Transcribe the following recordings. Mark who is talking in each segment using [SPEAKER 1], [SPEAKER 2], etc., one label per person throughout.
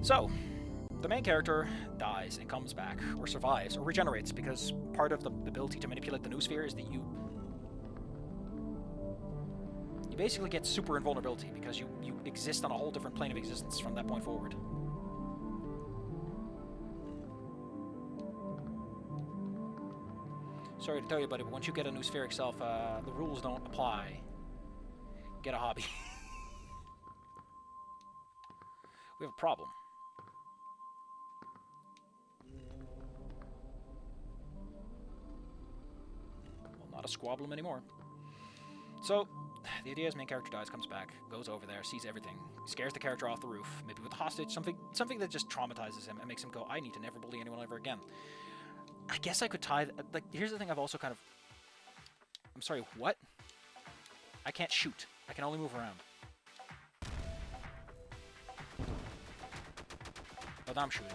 [SPEAKER 1] So, the main character dies and comes back, or survives, or regenerates, because part of the ability to manipulate the noosphere is that you basically get super invulnerability, because you exist on a whole different plane of existence from that point forward. Sorry to tell you, buddy, but once you get a noospheric self, the rules don't apply. Get a hobby. We have a problem. Well, not a squabble anymore. So, the idea is main character dies, comes back, goes over there, sees everything, scares the character off the roof, maybe with a hostage, something that just traumatizes him and makes him go, I need to never bully anyone ever again. I guess I could tie... Like, here's the thing I've also kind of... I'm sorry, what? I can't shoot. I can only move around. Oh, now I'm shooting.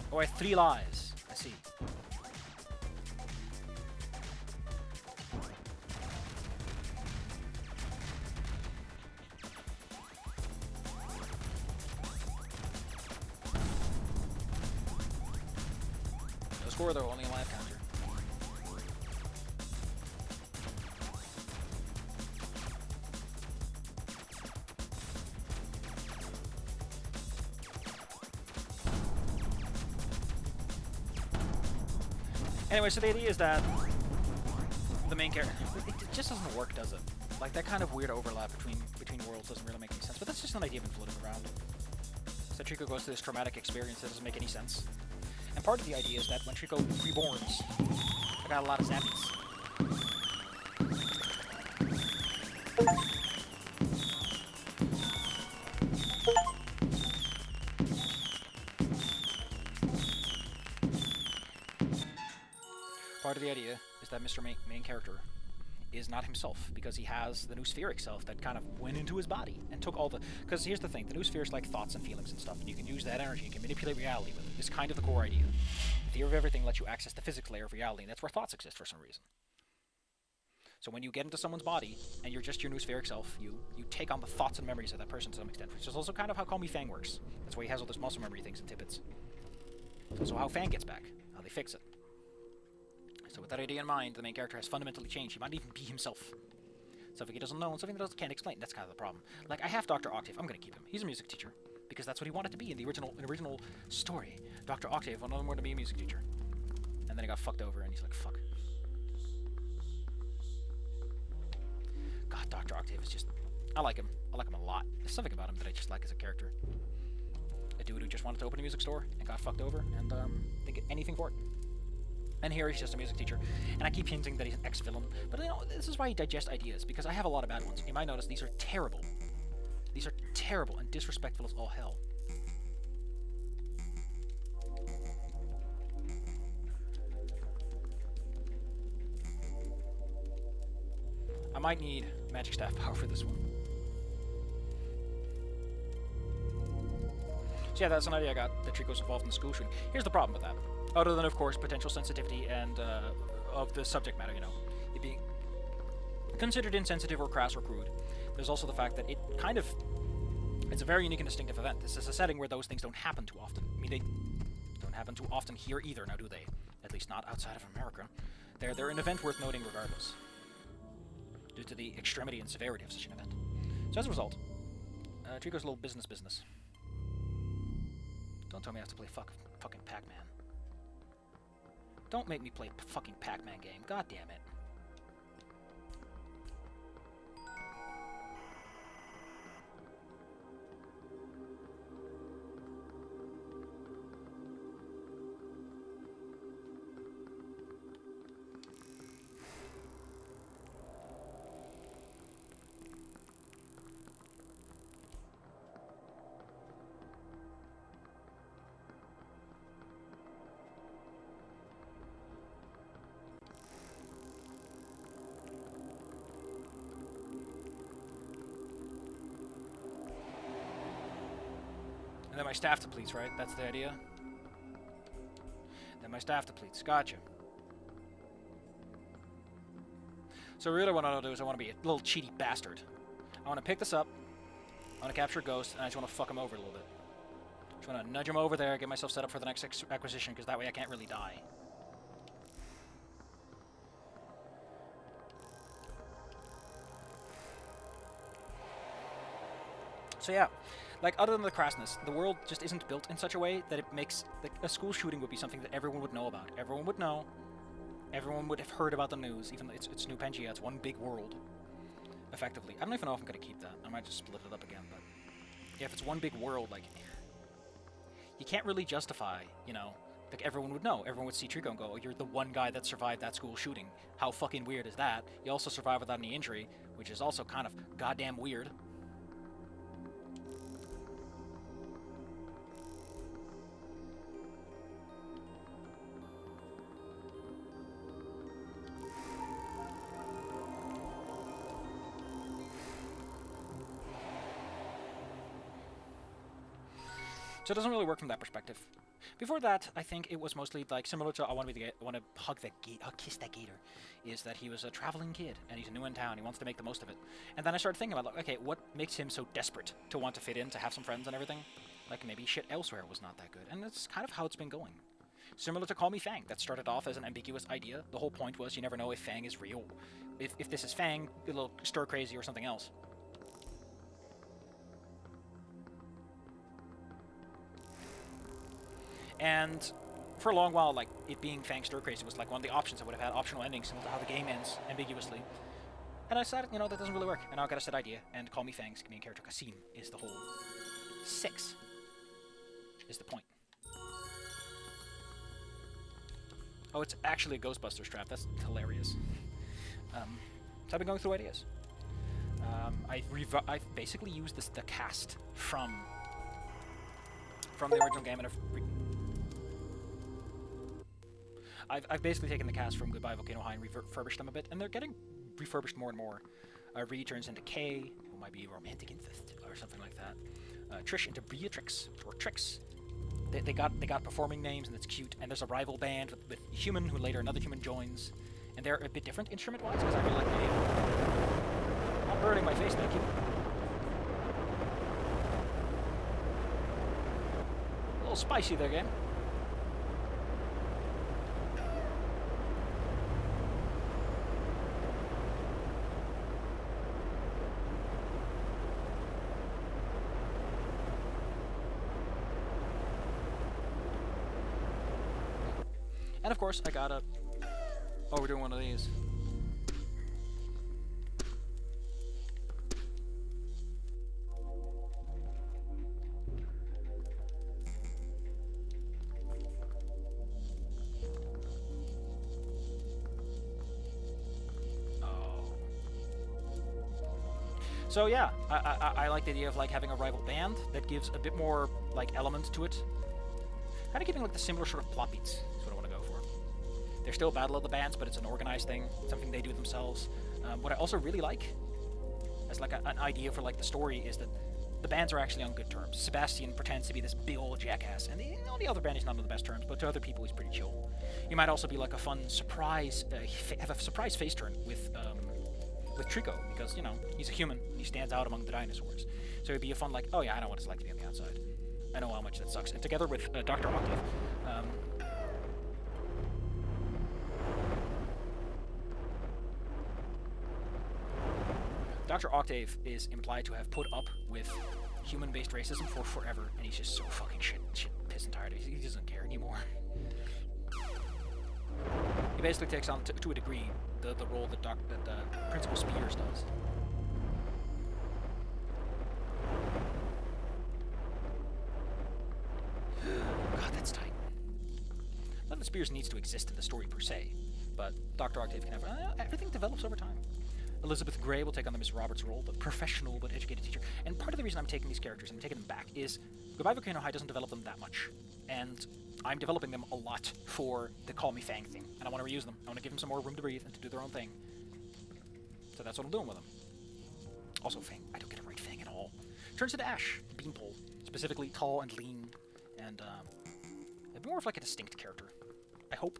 [SPEAKER 1] Oh, I have 3 lives. I see. No score though, only a life counter. Anyway, so the idea is that the main character... It just doesn't work, does it? Like, that kind of weird overlap between worlds doesn't really make any sense. But that's just an idea I've been floating around. So Trico goes through this traumatic experience that doesn't make any sense. And part of the idea is that when Trico reborns, I got a lot of zappies. Part of the idea is that Mr. Main character is not himself, because he has the noospheric self that kind of went into his body and took all the... Because here's the thing, the noosphere is like thoughts and feelings and stuff, and you can use that energy, you can manipulate reality with it. It's kind of the core idea. The theory of everything lets you access the physics layer of reality, and that's where thoughts exist for some reason. So when you get into someone's body, and you're just your noospheric self, you take on the thoughts and memories of that person to some extent, which is also kind of how Call Me Fang works. That's why he has all those muscle memory things and tidbits. It's also how Fang gets back, how they fix it. So with that idea in mind, the main character has fundamentally changed. He might even be himself. Something he doesn't know, and something that can't explain. That's kind of the problem. Like, I have Dr. Octave. I'm going to keep him. He's a music teacher. Because that's what he wanted to be in the original story. Dr. Octave wanted to be a music teacher. And then he got fucked over, and he's like, fuck. God, Dr. Octave is just... I like him. I like him a lot. There's something about him that I just like as a character. A dude who just wanted to open a music store and got fucked over, and didn't get anything for it. And here he's just a music teacher, and I keep hinting that he's an ex-villain, but you know, this is why I digest ideas, because I have a lot of bad ones. You might notice these are terrible. These are terrible and disrespectful as all hell. I might need magic staff power for this one. So yeah, that's an idea I got, that Trico's involved in the school shooting. Here's the problem with that. Other than, of course, potential sensitivity and of the subject matter, you know, it being considered insensitive or crass or crude. There's also the fact that it kind of... It's a very unique and distinctive event. This is a setting where those things don't happen too often. I mean, they don't happen too often here either, now do they? At least not outside of America. They're an event worth noting regardless, due to the extremity and severity of such an event. So as a result, Trico's a little business. Don't tell me I have to play fucking Pac-Man. Don't make me play fucking Pac-Man game. God damn it. And then my staff depletes, right? That's the idea? Then my staff depletes. Gotcha. So really what I want to do is I want to be a little cheaty bastard. I want to pick this up. I want to capture Ghost, and I just want to fuck him over a little bit. Just want to nudge him over there, get myself set up for the next acquisition, because that way I can't really die. So yeah, like, other than the crassness, the world just isn't built in such a way that it makes... Like, a school shooting would be something that everyone would know about. Everyone would know. Everyone would have heard about the news, even though it's New Pangea. It's one big world, effectively. I don't even know if I'm going to keep that. I might just split it up again, but... Yeah, if it's one big world, like... You can't really justify, you know... Like, everyone would know. Everyone would see Trico and go, oh, you're the one guy that survived that school shooting. How fucking weird is that? You also survived without any injury, which is also kind of goddamn weird. So it doesn't really work from that perspective. Before that, I think it was mostly like similar to I want to hug that kiss that gator. Is that he was a traveling kid and he's new in town. He wants to make the most of it. And then I started thinking about, like, okay, what makes him so desperate to want to fit in, to have some friends and everything? Like, maybe shit elsewhere was not that good, and that's kind of how it's been going. Similar to Call Me Fang, that started off as an ambiguous idea. The whole point was you never know if Fang is real. If this is Fang, it'll stir crazy or something else. And for a long while, like, it being Fang Stir Crazy was like one of the options. I would have had optional endings similar to how the game ends, ambiguously. And I decided, you know, that doesn't really work. And now I got a set idea, and Call Me Fang's main character, Kasim, is the whole 6 is the point. Oh, it's actually a Ghostbusters trap. That's hilarious. So I've been going through ideas. I basically used the cast from the original game, and I've basically taken the cast from Goodbye Volcano High and refurbished them a bit, and they're getting refurbished more and more. Ree turns into Kay, who might be romantic incest or something like that. Trish into Beatrix or Trix. They got performing names, and it's cute. And there's a rival band with Human, who later another Human joins, and they're a bit different instrument-wise because I really like the game. I'm burning my face, thank you. A little spicy there, game. And of course, I gotta... Oh, we're doing one of these. So yeah, I like the idea of like having a rival band that gives a bit more like element to it. Kind of keeping like the similar sort of plot beats is what I want to go for. They're still Battle of the Bands, but it's an organized thing, something they do themselves. What I also really like, as like an idea for like the story, is that the bands are actually on good terms. Sebastian pretends to be this big old jackass, and the other band is not on the best terms, but to other people he's pretty chill. You might also be like a fun surprise, have a surprise face turn with Trico, because, you know, he's a human, and he stands out among the dinosaurs. So it'd be a fun, like, oh yeah, I know what it's like to be on the outside. I know how much that sucks. And together with Dr. Octave, Dr. Octave is implied to have put up with human-based racism for forever, and he's just so fucking shit pissed and tired. He doesn't care anymore. He basically takes on, to a degree, the role that Principal Spears does. God, that's tight. Not that Spears needs to exist in the story per se, but Dr. Octave can have... everything develops over time. Elizabeth Gray will take on the Miss Roberts role, the professional but educated teacher. And part of the reason I'm taking these characters and taking them back is Goodbye Volcano High doesn't develop them that much. And I'm developing them a lot for the Call Me Fang thing. And I want to reuse them. I want to give them some more room to breathe and to do their own thing. So that's what I'm doing with them. Also, Fang. I don't get to write Fang at all. Turns into Ash, the beanpole. Specifically tall and lean, and more of like a distinct character. I hope.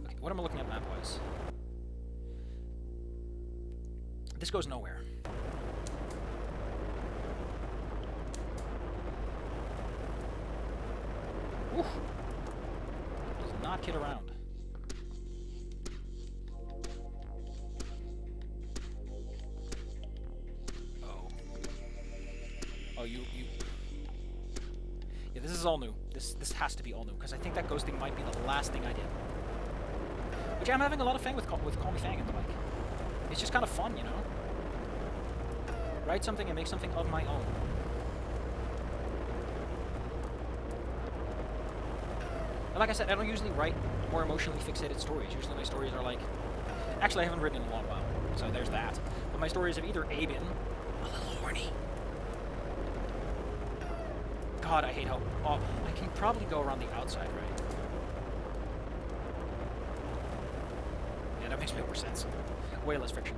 [SPEAKER 1] Okay, what am I looking at map-wise? This goes nowhere. Oof. Does not kid around. Oh, you... Yeah, this is all new. This has to be all new, because I think that ghosting might be the last thing I did. Which I'm having a lot of fun with Call Me Fang at the mic. It's just kind of fun, you know? Write something and make something of my own. And like I said, I don't usually write more emotionally fixated stories. Usually my stories are like... Actually, I haven't written in a long while, so there's that. But my stories have either A, been a little horny. God, I hate how... Oh, I can probably go around the outside, right? Yeah, that makes way more sense. Way less friction.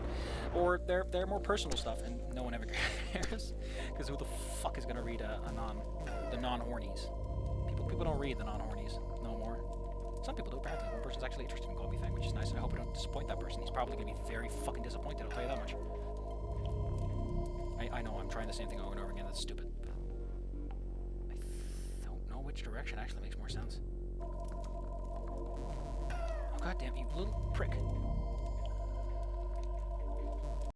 [SPEAKER 1] Or they're more personal stuff, and no one ever cares. Because who the fuck is gonna read the non-hornies? People don't read the non-hornies no more. Some people do, apparently. One person's actually interested in Call Me Fang, which is nice. I hope I don't disappoint that person. He's probably gonna be very fucking disappointed, I'll tell you that much. I know, I'm trying the same thing over and over again. That's stupid. Which direction actually makes more sense. Oh, goddamn, you little prick.